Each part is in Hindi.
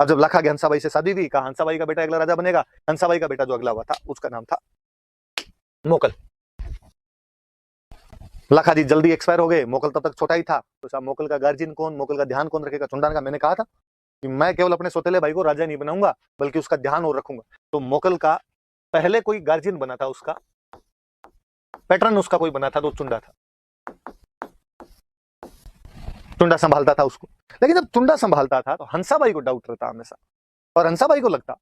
अब जब लखा की हंसाबाई से शादी हुई, कहा हंसाबाई का बेटा अगला राजा बनेगा। हंसाबाई का बेटा जो अगला हुआ था उसका नाम था मोकल। लखा जी जल्दी एक्सपायर हो गए, मोकल तब तक छोटा ही था, तो साहब मोकल का गार्जियन कौन, मोकल का ध्यान कौन रखेगा? चुंडा ने कहा, मैंने कहा था कि मैं केवल अपने सौतेले भाई को राजा नहीं बनाऊंगा बल्कि उसका ध्यान और रखूंगा। तो मोकल का पहले कोई गार्जियन बना था, उसका पैटर्न उसका कोई बना था तो चुंडा था। चुंडा संभालता था उसको। लेकिन जब चुंडा संभालता था तो हंसाबाई को डाउट रहता हमेशा, और हंसाबाई को लगता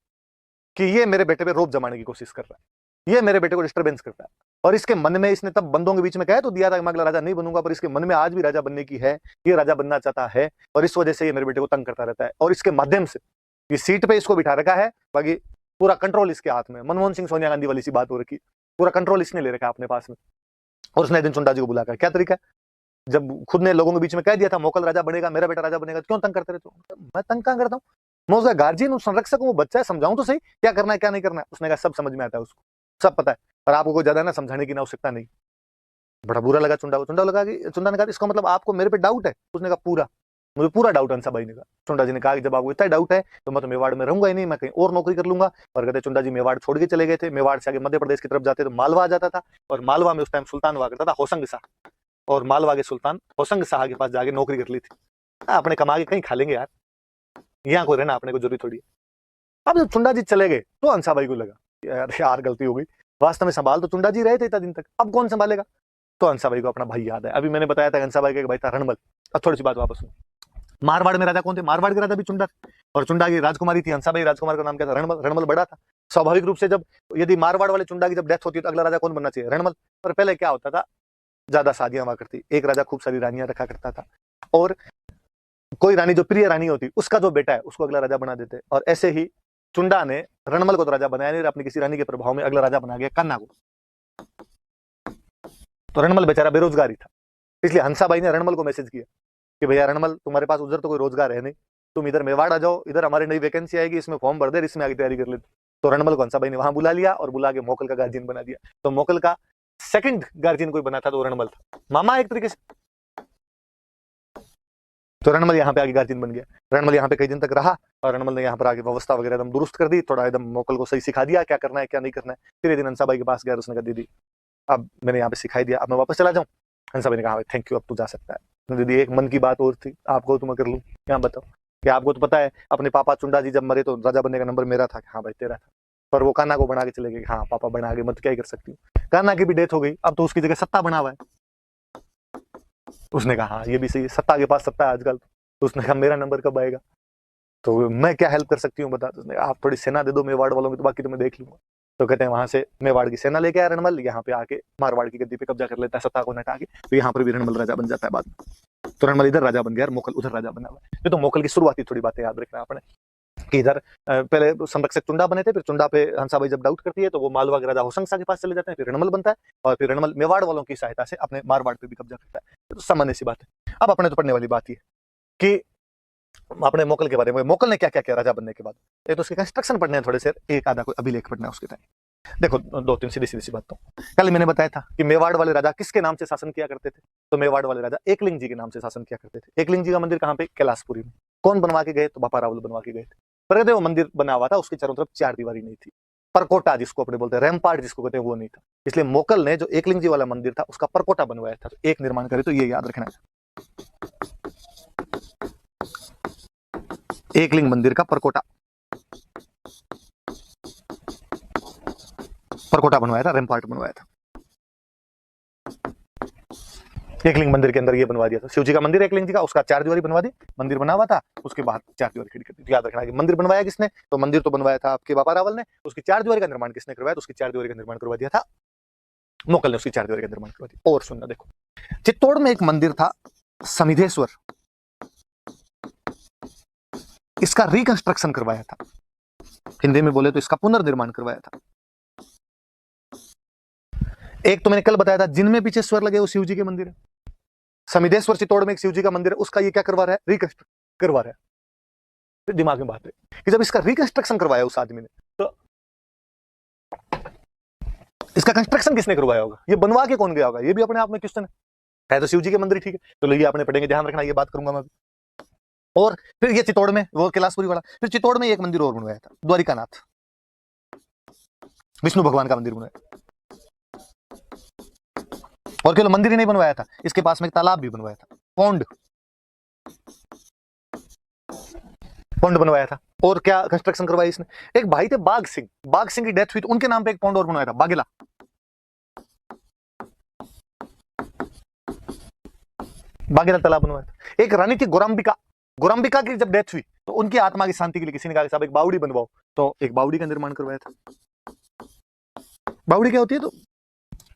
कि ये मेरे बेटे पे रोप जमाने की कोशिश कर रहा है, ये मेरे बेटे को डिस्टर्बेंस करता है। और इसके मन में, इसने तब बंदों के बीच में कह तो दिया था कि मैं अगला राजा नहीं बनूंगा, पर इसके मन में आज भी राजा बनने की है, ये राजा बनना चाहता है, और इस वजह से ये मेरे बेटे को तंग करता रहता है। और इसके माध्यम से ये सीट पे इसको बिठा रखा है, बाकी पूरा कंट्रोल इसके हाथ में। मनमोहन सिंह सोनिया गांधी वाली सी बात हो रखी, पूरा कंट्रोल इसने ले रखा है अपने पास में। और उसने दिन चुंडा जी को बुलाकर, क्या तरीका है, जब खुद ने लोगों के बीच में कह दिया था मोकल राजा बनेगा, मेरा बेटा राजा बनेगा, तो क्यों तंग करते रहते हो? मैं तंग कहां करता हूँ, मैं उसका गार्जियन हूँ, संरक्षक हूँ, वो बच्चा है, समझाऊं तो सही क्या करना है क्या नहीं करना है। उसने कहा सब समझ में आता है उसको, सब पता है, और आपको कोई ज्यादा ना समझाने की ना आवश्यकता नहीं। बड़ा बुरा लगा चुंडा को। चुंडा लगा कि चुंडा ने कहा इसका मतलब आपको मेरे पे डाउट है? उसने कहा पूरा, मुझे पूरा डाउट है। हंसाबाई ने कहा, चुंडा जी ने कहा कि जब आपको इतना डाउट है तो मैं तो मेवाड़ में रहूंगा ही नहीं, मैं कहीं और नौकरी कर लूंगा। और कहते चुंडा जी मेवाड़ छोड़ के चले गए थे, मेवाड़ से आगे मध्य प्रदेश की तरफ जाते तो मालवा आ जाता था, और मालवा में उस टाइम सुल्तान हुआ करता था होशंग शाह, और मालवा के सुल्तान होशंग शाह के पास जाके नौकरी कर ली थी। अपने कमा के कहीं खा लेंगे यार, यहाँ कोई रहना अपने को जरूरी थोड़ी है। अब जब चुंडा जी चले गए तो हंसाबाई को लगा यार गलती हो गई, वास्तव में संभाल तो चुंडा जी रहे थे इतना दिन तक, अब कौन संभालेगा? तो हंसाबाई को अपना भाई याद है। अभी मैंने बताया था हंसाबाई का भाई था रणबल। अब थोड़ी सी बात वापस सुनो, मारवाड़ में राजा कौन थे? मारवाड़ के राजा भी चुंडा थे, और चुंडा की राजकुमारी थी हंसाबाई, राजकुमार का नाम क्या था? रणबल। रणबल बड़ा था। स्वाभाविक रूप से जब यदि मारवाड़ वाले चुंडा की जब डेथ होती है तो अगला राजा कौन बनना चाहिए? रणबल। पर पहले क्या होता था, ज्यादा शादियां हुआ करती, एक राजा खूब सारी रानियां रखा करता था, और कोई रानी जो प्रिय रानी होती उसका जो बेटा है उसको अगला राजा बना देते। और ऐसे ही चुंडा ने रणमल को तो राजा बनाया नहीं, अपनी किसी रानी के प्रभाव में अगला राजा बना गया कन्ना को। तो रणमल बेचारा बेरोजगार ही था, इसलिए हंसाबाई ने रणमल को मैसेज किया कि भैया रणमल, तुम्हारे पास उधर तो कोई रोजगार है नहीं, तुम इधर मेवाड़ आ जाओ, इधर हमारी नई वैकेंसी आएगी, इसमें फॉर्म भर दे, इसमें आगे तैयारी कर ले। तो रणमल को हंसाबाई ने वहां बुला लिया और बुला के मोकल का गार्जियन बना दिया। तो मोकल का सेकंड गार्जियन कोई बना था तो रणमल था, मामा एक तरीके से। तो रणमल यहाँ पे आगे गार्जियन बन गया। रणमल यहाँ पे कई दिन तक रहा, और रणमल ने यहाँ पर आगे व्यवस्था वगैरह एकदम दुरुस्त कर दी, थोड़ा एकदम मोकल को सही सिखा दिया क्या करना है क्या नहीं करना है। फिर एक दिन हंसाबाई के पास गया, उसने कहा दीदी अब मैंने यहाँ पे सिखाई दिया, अब मैं वापस चला जाऊँ? हंसाबाई ने कहा थैंक यू, अब तू जा सकता है। दीदी एक मन की बात और थी, आपको तो मैं कर लूँ, यहाँ बताओ कि आपको तो पता है अपने पापा चुंडा जी जब मरे तो राजा बनने का नंबर मेरा था। हाँ भाई तेरा था, पर वो कान्हा को बना के चले गए। हाँ पापा बना के, मत क्या ही कर सकती हूँ। कान्हा की भी डेथ हो गई, अब तो उसकी जगह सत्ता बना हुआ है। उसने कहा हाँ ये भी सही है, सत्ता के पास सत्ता है आजकल। तो उसने कहा मेरा नंबर कब आएगा, तो मैं क्या हेल्प कर सकती हूँ बता। तो उसने कहा आप थोड़ी सेना दे दो मेवाड़ वालों की, तो बाकी तो मैं देख लूंगा। तो कहते हैं वहां से मेवाड़ की सेना लेके आया रणमल, यहाँ पे आके मारवाड़ की गद्दी पे कब्जा कर लेता है, सत्ता को नटा के। तो यहाँ पर भी रणमल राजा बन जाता है बाद में। तो रणमल इधर राजा बन गया और मोकल उधर राजा बना हुआ है। ये तो मोकल की शुरुआती थोड़ी बातें याद रखना आपने, कि इधर पहले संरक्षक चुंडा बने थे, फिर चुंडा पे हंसाबाई जब डाउट करती है तो वो मालवा के राजा होशंग शाह के पास चले जाते हैं, फिर रणमल बनता है, और फिर रणमल मेवाड़ वालों की सहायता से अपने मारवाड़ पे भी कब्जा करता है। तो सामान्य सी बात है। अब अपने तो पढ़ने वाली बात ही है कि अपने मोकल के बारे में, मोकल ने क्या क्या किया राजा बनने के बाद। एक तो उसके कंस्ट्रक्शन पढ़ने हैं थोड़े से, एक आधा कोई अभिलेख पढ़ना है उसके टाइम। देखो दो तीन सीधी सीधी सी बात। तो कल मैंने बताया था कि मेवाड़ वाले राजा किसके नाम से शासन किया करते थे, तो मेवाड़ वाले राजा एकलिंग जी के नाम से शासन किया करते थे। एकलिंग जी का मंदिर कहाँ पे? कैलाशपुरी में। कौन बनवा के गए? तो बापा रावल बनवा के गए थे। पर वो मंदिर बना हुआ था, उसके चारों तरफ चार दीवारी नहीं थी, परकोटा जिसको अपने बोलते हैं, रैमपार्ट जिसको कहते हैं, वो नहीं था। इसलिए मोकल ने जो एकलिंग जी वाला मंदिर था उसका परकोटा बनवाया था। तो एक निर्माण करे तो ये याद रखना है, एकलिंग मंदिर का परकोटा, परकोटा बनवाया था, रैमपार्ट बनवाया था। एकलिंग मंदिर के अंदर ये बनवा दिया था, शिव जी का मंदिर एकलिंग जी का, उसका चार दीवारी बनवा दी, मंदिर बना हुआ था, उसके बाद चार दीवारी खड़ी कर दी। याद रखना कि मंदिर बनवाया किसने, तो मंदिर तो बनवाया था आपके बापा रावल ने, उसकी चार दीवारी का निर्माण किसने करवाया, तो उसकी चार दीवारी का निर्माण करवा दिया था मोकल ने, उसकी चार दीवारी का निर्माण करवा दिया। और सुनना, देखो चित्तौड़ में एक मंदिर था समिधेश्वर, इसका रिकंस्ट्रक्शन करवाया था, हिंदी में बोले तो इसका पुनर्निर्माण करवाया था। एक तो मैंने कल बताया था जिनमें पीछे स्वर लगे वो शिव जी के मंदिर है। समिधेश्वर चित्तौड़ में एक शिव जी का मंदिर है, उसका ये क्या करवा रहा है? रिकंस्ट्रक्ट करवा रहा है। फिर दिमाग में बात है कि जब इसका रिकंस्ट्रक्शन करवाया उस आदमी ने, तो इसका कंस्ट्रक्शन किसने करवाया होगा, ये बनवा के कौन गया होगा, ये भी अपने आप में क्वेश्चन है। तो शिव जी के मंदिर ठीक है, तो ये आपने पढ़ेंगे, ध्यान रखना, ये बात करूंगा मैं। और फिर ये चित्तौड़ में वो कैलाशपुरी वाला, फिर चित्तौड़ में एक मंदिर और बनवाया था, द्वारिकानाथ, विष्णु भगवान का मंदिर बनवाया। और केवल मंदिर ही नहीं बनवाया था, इसके पास में एक तालाब भी बनवाया था, पौंड पौंड बनवाया था। और क्या कंस्ट्रक्शन करवाई इसने, एक भाई थे बाघ सिंह की डेथ हुई तो उनके नाम पे एक पौंड और बनवाया था, बागेला, बागेला तालाब बनवाया था। एक रानी थी गोराम्बिका की जब डेथ हुई तो उनकी आत्मा की शांति के लिए किसी ने कहा साहब एक बावड़ी बनवाओ, तो एक बावड़ी का निर्माण करवाया था। बावड़ी क्या होती है, तो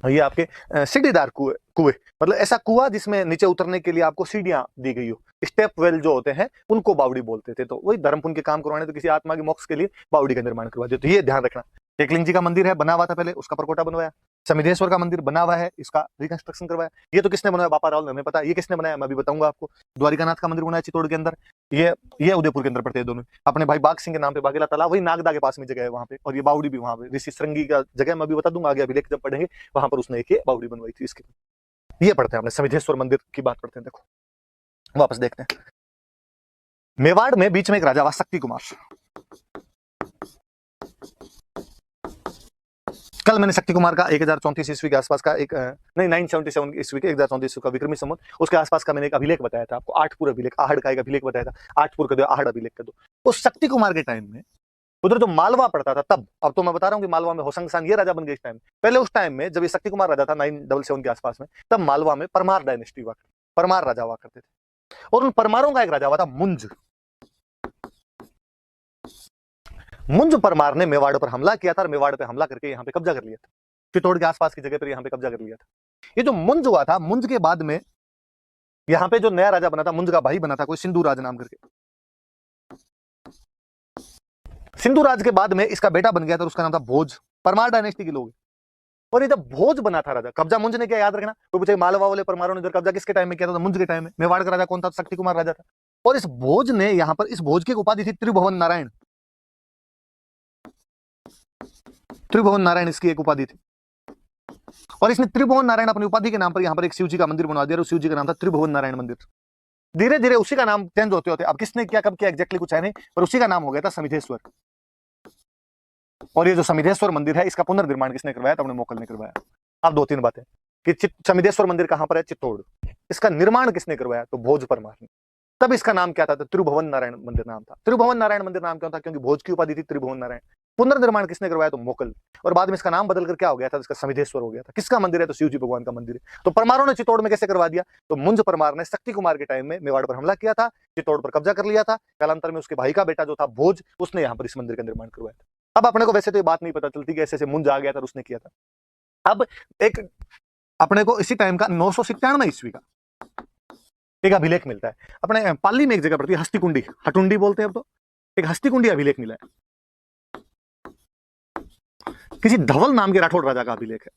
ये आपके सीढ़ीदार कुएं, मतलब ऐसा कुआं जिसमें नीचे उतरने के लिए आपको सीढ़ियां दी गई हो, स्टेप वेल जो होते हैं उनको बावड़ी बोलते थे। तो वही धर्म पुण्य के काम करवाने, तो किसी आत्मा के मोक्ष के लिए बावड़ी का निर्माण करवा दिया। तो ये ध्यान रखना। एकलिंग जी का मंदिर है, बना हुआ था पहले, उसका परकोटा बनवाया। समिधेश्वर का मंदिर बना हुआ है, इसका रिकंस्ट्रक्शन करवाया। ये तो किसने बनाया, बापा राव ने, हमें पता है। ये किसने बनाया, मैं भी बताऊंगा आपको। द्वारिकानाथ का मंदिर बनाया चित्तौड़ के अंदर, ये उदयपुर के अंदर पड़ते हैं दोनों। अपने भाई बाघ सिंह के नाम पे बागेला तालाब, वही नागदा के पास में जगह है वहां पे, और ये बावड़ी भी वहां पे ऋषि श्रृंगी का जगह, मैं भी बता दूंगा आगे अभिलेख जब पढ़ेंगे, वहां पर उसने एक बावड़ी बनवाई थी इसकी। ये पढ़ते हैं हमने, समिधेश्वर मंदिर की बात करते हैं। देखो वापस देखते हैं, मेवाड़ में बीच में एक राजा हुआ शक्ति कुमार। कल मैंने शक्ति कुमार का 1034 ईस्वी के आसपास का एक नहीं 977 ईस्वी के 1034 का विक्रमी संवत उसके आसपास का मैंने एक अभिलेख बताया था आपको, आठपुर अभिलेख, आहड़ का एक अभिलेख बताया था। आठपुर का दो, आहड़ अभिलेख का दो। उस शक्ति कुमार के टाइम में उधर जो मालवा पड़ता था तब, अब तो मैं बता रहा हूँ कि मालवा में होशंग खान ये राजा बन गए इस टाइम। पहले उस टाइम में जब ये शक्ति कुमार राजा था 977 के आसपास में, तब मालवा में परमार डायनेस्टी हुआ, परमार राजा हुआ करते थे। और उन परमारों का एक राजा हुआ था मुंज। मुंज परमार ने मेवाड़ पर हमला किया था, और मेवाड़ पे हमला करके यहाँ पे कब्जा कर लिया था, चित्तौड़ के आसपास की जगह पर यहाँ पे कब्जा कर लिया था। ये जो मुंज हुआ था, मुंज के बाद में यहाँ पे जो नया राजा बना था, मुंज का भाई बना था कोई सिंधु राज नाम करके। सिंधु राज के बाद में इसका बेटा बन गया था, उसका नाम था भोज। परमार डायनेस्टी के लोग। और ये जब भोज बना था राजा, कब्जा मुंज ने किया, याद रखना। तो पूछे मालवा वाले परमारों ने कब्जा किसके टाइम में किया था, मुंज के टाइम में। मेवाड़ का राजा कौन था, शक्ति कुमार राजा था। और इस भोज ने यहाँ पर, इस भोज की उपाधि थी त्रिभुवन नारायण। त्रिभुवन नारायण इसकी एक उपाधि थी। और इसने त्रिभुवन नारायण अपनी उपाधि के नाम पर यहाँ पर एक शिव जी का मंदिर बनवा दिया, और उस शिव जी का नाम था त्रिभुवन नारायण मंदिर। धीरे धीरे उसी का नाम चेंज होते होते, अब किसने किया कब किया एग्जैक्टली कुछ है नहीं, पर उसी का नाम हो गया था समिधेश्वर। और ये जो समिधेश्वर मंदिर है, इसका पुनर्निर्माण किसने करवाया, तो अपने मोकल ने करवाया। अब दो तीन बातें कि समिधेश्वर मंदिर कहां पर है, चित्तौड़। इसका निर्माण किसने करवाया, तो भोज परमार ने। तब इसका नाम क्या था, तो त्रिभुवन नारायण मंदिर नाम था। त्रिभुवन नारायण मंदिर नाम क्यों था, क्योंकि भोज की उपाधि थी त्रिभुवन नारायण। पुनर्निर्माण किसने करवाया, तो मोकल। और बाद में इसका नाम बदलकर क्या हो गया था, इसका समिधेश्वर हो गया था। किसका मंदिर है, तो शिव जी भगवान का मंदिर है। तो परमारों ने चित्तौड़ में कैसे करवा दिया, तो मुंज परमार ने शक्ति कुमार के टाइम में मेवाड़ पर हमला किया था, चित्तौड़ पर कब्जा कर लिया था। कालांतर में उसके भाई का बेटा जो था भोज, उसने यहाँ पर इस मंदिर का निर्माण करवाया था। अब अपने को वैसे तो ये बात नहीं पता चलती कि ऐसे मुंज आ गया था और उसने किया था। अब एक अपने को इसी टाइम का 997 ईस्वी का एक अभिलेख मिलता है, अपने पाली में एक जगह पड़ती है हस्तिकुंडी, हटुंडी बोलते हैं अब तो। एक हस्तिकुंडी अभिलेख मिला है, किसी धवल नाम के राठौड़ राजा का अभिलेख है।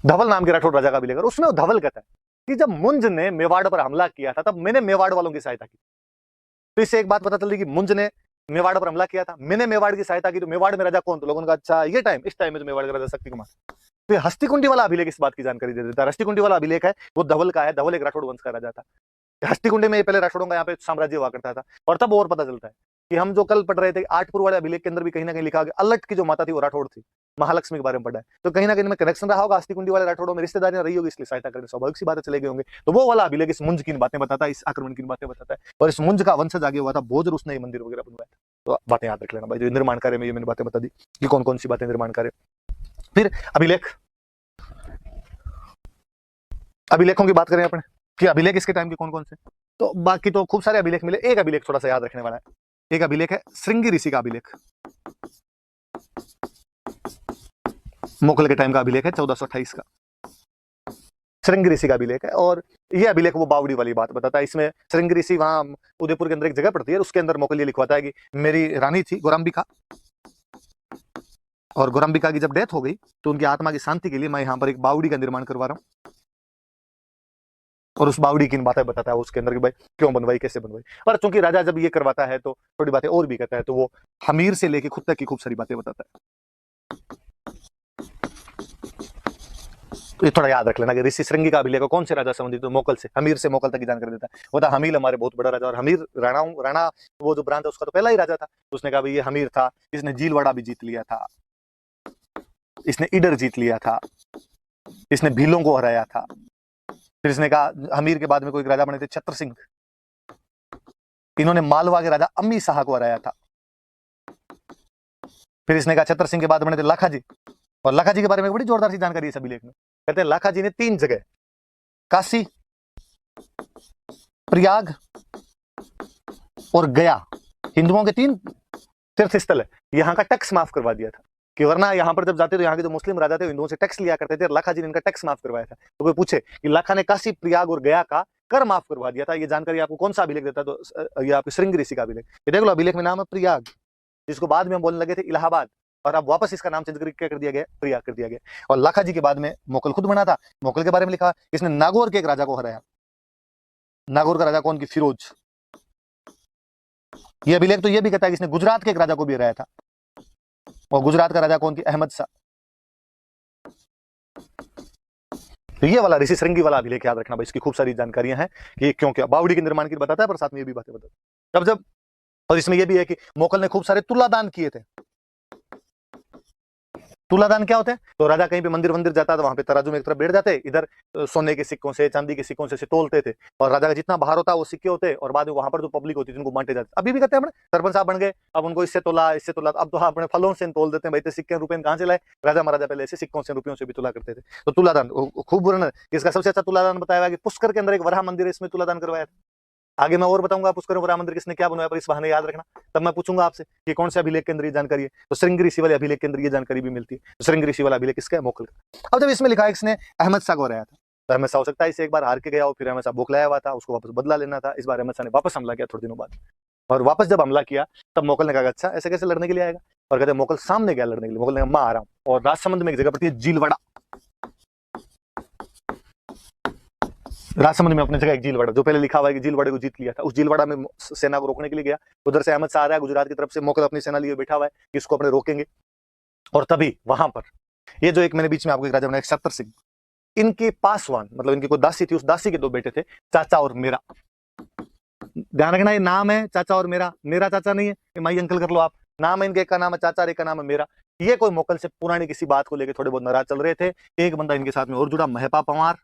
धवल नाम के राठौड़ राजा का अभिलेख, और उसमें धवल कहता है कि जब मुंज ने मेवाड़ पर हमला किया था, तब मैंने मेवाड़ वालों की सहायता की। तो इससे एक बात पता चल रही कि मुंज ने मेवाड़ पर हमला किया था, मैंने मेवाड़ की सहायता की। तो मेवाड़ में राजा कौन, तो लोगों ने कहा अच्छा ये टाइम, इस टाइम में तो मेवाड़ का राजा शक्ति कुमार। तो ये हस्तिकुंडी वाला अभिलेख इस बात की जानकारी दे देता है। हस्तिकुंडी वाला अभिलेख है वो धवल का है, धवल एक राठौड़ वंश का राजा था। हस्तिकुंडी में पहले राठौड़ों का यहाँ पे साम्राज्य हुआ करता था। और तब और पता चलता है कि हम जो कल पढ़ रहे थे, आठपुर वाले अभिलेख के अंदर भी कहीं ना कहीं लिखा गया अलट की जो माता थी वो राठौड़ थी, महालक्ष्मी के बारे में पढ़ा है। तो कहीं ना कहीं में कनेक्शन रहा होगा, हस्तिकुंडी वाले राठौड़ों में रिश्तेदारियां रही होगी, इसलिए सहायता करने स्वाभाविक सी बातें चले गए होंगे। तो वो वाला अभिलेख इस मुंज की बातें बताता है, इस आक्रमण की बातें बताता है। और इस मुंज का वंशज आगे हुआ था भोज, उसने ये मंदिर वगैरह बनवाया था। तो बातें याद रख लेना भाई, जो निर्माण कार्य में ये मैंने बातें बता दी कि कौन कौन सी बातें निर्माण कार्य। फिर अभिलेखों की बात करें अपने कि अभिलेख इसके टाइम के कौन कौन से, तो बाकी तो खूब सारे अभिलेख मिले। एक अभिलेख थोड़ा सा याद रखने वाला है, एक अभिलेख है श्रृंगी ऋषि का अभिलेख, मुगल के टाइम का अभिलेख है 1428 का, श्रृंगी ऋषि का अभिलेख है। और यह अभिलेख वो बावड़ी वाली बात बताता है। इसमें श्रृंगी ऋषि वहां उदयपुर के अंदर एक जगह पड़ती है, उसके अंदर मुगल ये लिखवाता है कि मेरी रानी थी गोराम्बिका, और गोराम्बिका की जब डेथ हो गई तो उनकी आत्मा की शांति के लिए मैं यहाँ पर एक बावड़ी का निर्माण करवा रहा हूँ। और उस बावड़ी की बातें बताता है उसके अंदर कि भाई क्यों बनवाई, कैसे बनवाई। और चूंकि राजा जब ये करवाता है तो थोड़ी बातें और भी कहता है, तो वो हमीर से लेके खुद तक की खूब सारी बातें बताता है। तो ये थोड़ा याद रख लेना कि ऋषि श्रृंगी का अभिलेख कौन से राजा से संबंधित, तो मोकल से, हमीर से मोकल तक की जानकारी देता है। वो था हमील हमारे बहुत बड़ा राजा, और हमीर राणा वो जो ब्रांच है उसका तो पहला ही राजा था। तो उसने कहा भाई ये हमीर था, इसने जीलवाड़ा भी जीत लिया था, इसने ईडर जीत लिया था, इसने भीलों को हराया था। फिर इसने कहा हमीर के बाद में कोई राजा बने थे छत्र सिंह, इन्होंने मालवा के राजा अम्मी शाह को हराया था। फिर इसने कहा छत्र सिंह के बाद बने थे लाखा जी, और लाखा जी के बारे में बड़ी जोरदार सी जानकारी है इस अभिलेख में। कहते हैं लाखा जी ने 3 जगह, काशी, प्रयाग और गया, हिंदुओं के 3 तीर्थ स्थल है, यहाँ का टैक्स माफ करवा दिया था। कि वरना यहाँ पर जब जाते तो यहाँ के जो मुस्लिम राजा थे हिंदुओं से टैक्स लिया करते थे, लाखा जी ने इनका टैक्स माफ करवाया था। तो कोई पूछे कि लाखा ने काशी, प्रयाग और गया का कर माफ करवा दिया था, ये जानकारी आपको कौन सा अभिलेख देता है? तो ये आपके श्रृंगी ऋषि का अभिलेख। ये देख लो, अभिलेख में नाम है प्रयाग, जिसको बाद में हम बोलने लगे थे इलाहाबाद, और अब वापस इसका नाम चेंज करके क्या कर दिया गया, प्रयाग कर दिया गया। और लाखा जी के बाद में मोकल खुद बना था। मोकल के बारे में लिखा, इसने नागौर के एक राजा को हराया। नागौर का राजा कौन? की फिरोज। ये अभिलेख तो ये भी कहता है कि इसने गुजरात के एक राजा को भी हराया था, और गुजरात का राजा कौन? की अहमद शाह। तो ये वाला ऋषि श्रृंगी वाला अभिलेख याद रखना भाई, इसकी खूब सारी जानकारियां हैं कि क्यों क्या बावड़ी के निर्माण की बताता है, पर साथ में ये भी बातें बताता है। जब और इसमें यह भी है कि मोकल ने खूब सारे तुलादान किए थे। तुलादान क्या होते हैं? तो राजा कहीं पे मंदिर जाता है तो वहां पे तराजू में एक तरफ बैठ जाते, इधर सोने के सिक्कों से, चांदी के सिक्कों से तोलते थे, और राजा का जितना बाहर होता वो सिक्के होते, और बाद में वहां पर जो पब्लिक होती थी उनको बांटे जाते। अभी भी कहते हैं अपने सरपंच साहब बन गए, अब उनको इससे तोला, इससे तोला, अब तो हाँ अपने फलों से तोल देते हैं भाई, तो सिक्के रुपए कहां से लाए? राजा महाराजा पहले ऐसे सिक्कों से, रुपयों से भी तुला करते थे। तो तुलादान खूब वर्णन, इसका सबसे अच्छा तुलादान बताया गया कि पुष्कर के अंदर एक वराह मंदिर है, इसमें तुलादान करवाया था। आगे मैं और बताऊंगा पुष्कर वराह मंदिर किसने क्या बनवाया, पर इस बहाने याद रखना, तब मैं पूछूंगा आपसे कि कौन से अभिलेख के अंदर ये जानकारी है। तो श्रृंगी ऋषि वाले अभिलेख के अंदर ये जानकारी भी मिलती है। तो श्रृंगी ऋषि वाला अभिलेख किसका है? मोकल का। अब जब इसमें लिखा है इसने अहमद शाह को हराया था, तो अहमद शाह हो सकता है इसे एक बार हार के गया हो, फिर अहमद शाह बौखलाया हुआ था, उसको वापस बदला लेना था। इस बार अहमद शाह ने वापस हमला किया थोड़े दिनों बाद, और वापस जब हमला किया तब मोकल ने कहा अच्छा ऐसे कैसे लड़ने के लिए आएगा, और कहते मोकल सामने गया लड़ने के लिए। मोकल ने कहा मैं आ रहा हूँ, और राजसमंद में एक जगह पड़ती है जीलवाड़ा, राजसमंद में अपनी जगह एक जीलवाड़ा, जो पहले लिखा हुआ है कि जीलवाड़े को जीत लिया था, उस जीलवाड़ा में सेना को रोकने के लिए गया। उधर से अहमद शाह आ रहा है गुजरात की तरफ से, मोकल अपनी सेना लिए बैठा हुआ है कि इसको अपने रोकेंगे। और तभी वहां पर ये जो एक मैंने बीच में आपको एक राजा बनाया छत्र सिंह, इनके पासवान मतलब इनकी कोई दासी थी, उस दासी के 2 बेटे थे, चाचा और मेरा। ध्यान रखना ये नाम है चाचा और मेरा, मेरा चाचा नहीं है, माई अंकल कर लो आप। नाम है इनके, एक का नाम है चाचा, एक का नाम है मेरा। ये कोई मोकल से पुरानी किसी बात को लेकर थोड़े बहुत नाराज चल रहे थे। एक बंदा इनके साथ में और जुड़ा, महपा पंवार,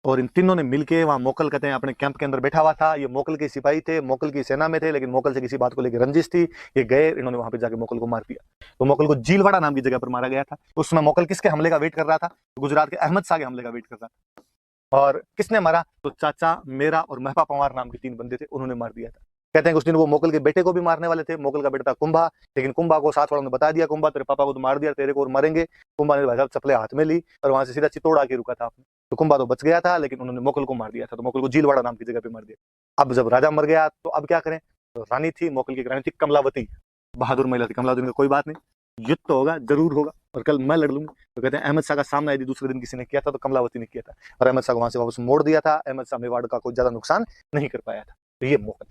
और इन तीनों ने मिलके वहां मोकल कहते हैं अपने कैंप के अंदर बैठा हुआ था। ये मोकल के सिपाही थे, मोकल की सेना में थे, लेकिन मोकल से किसी बात को लेकर रंजिश थी। ये गए, इन्होंने वहां पे जाके मोकल को मार दिया। तो मोकल को जीलवाड़ा नाम की जगह पर मारा गया था। उसमें मोकल किसके हमले का वेट कर रहा था? गुजरात के अहमद शाह के हमले का वेट कर रहा था। और किसने मारा? तो चाचा, मेरा और महपा पंवार नाम के 3 बंदे थे, उन्होंने मार दिया था। कहते हैं उस दिन वो मोकल के बेटे को भी मारने वाले थे। मोकल का बेटा था कुंभा, लेकिन कुंभा को साथ वालों ने बता दिया, कुंभा तेरे पापा को तो मार दिया, तेरे को और मारेंगे। कुंभा ने भाई साहब चप्पलें हाथ में ली और वहां से सीधा चितौड़ा के रुका था आपने। तो कुंभा तो बच गया था, लेकिन उन्होंने मोकल को मार दिया था। तो मोकल को जीलवाड़ा नाम की जगह पे मार दिया। अब जब राजा मर गया तो अब क्या करें? तो रानी थी, मोकल की रानी थी कमलावती, बहादुर महिला थी। कमलावती ने कोई बात नहीं, युद्ध तो होगा, जरूर होगा, और कल मैं लड़ लूंगी। तो कहते हैं अहमद शाह का सामना यदि दूसरे दिन किसी ने किया था तो कमलावती ने किया था, और अहमद शाह को वहां से वापस मोड़ दिया था। अहमद शाह मेवाड़ का कोई ज्यादा नुकसान नहीं कर पाया था। तो ये मोकल।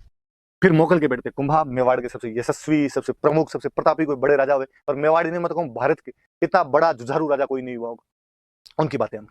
फिर मोकल के बेटे थे कुंभा, मेवाड़ के सबसे यशस्वी, सबसे प्रमुख, सबसे प्रतापी कोई बड़े राजा हुए। और मेवाड़ी नहीं, मैं तो कहूँ भारत के इतना बड़ा जुझारू राजा कोई नहीं हुआ होगा। उनकी बातें हम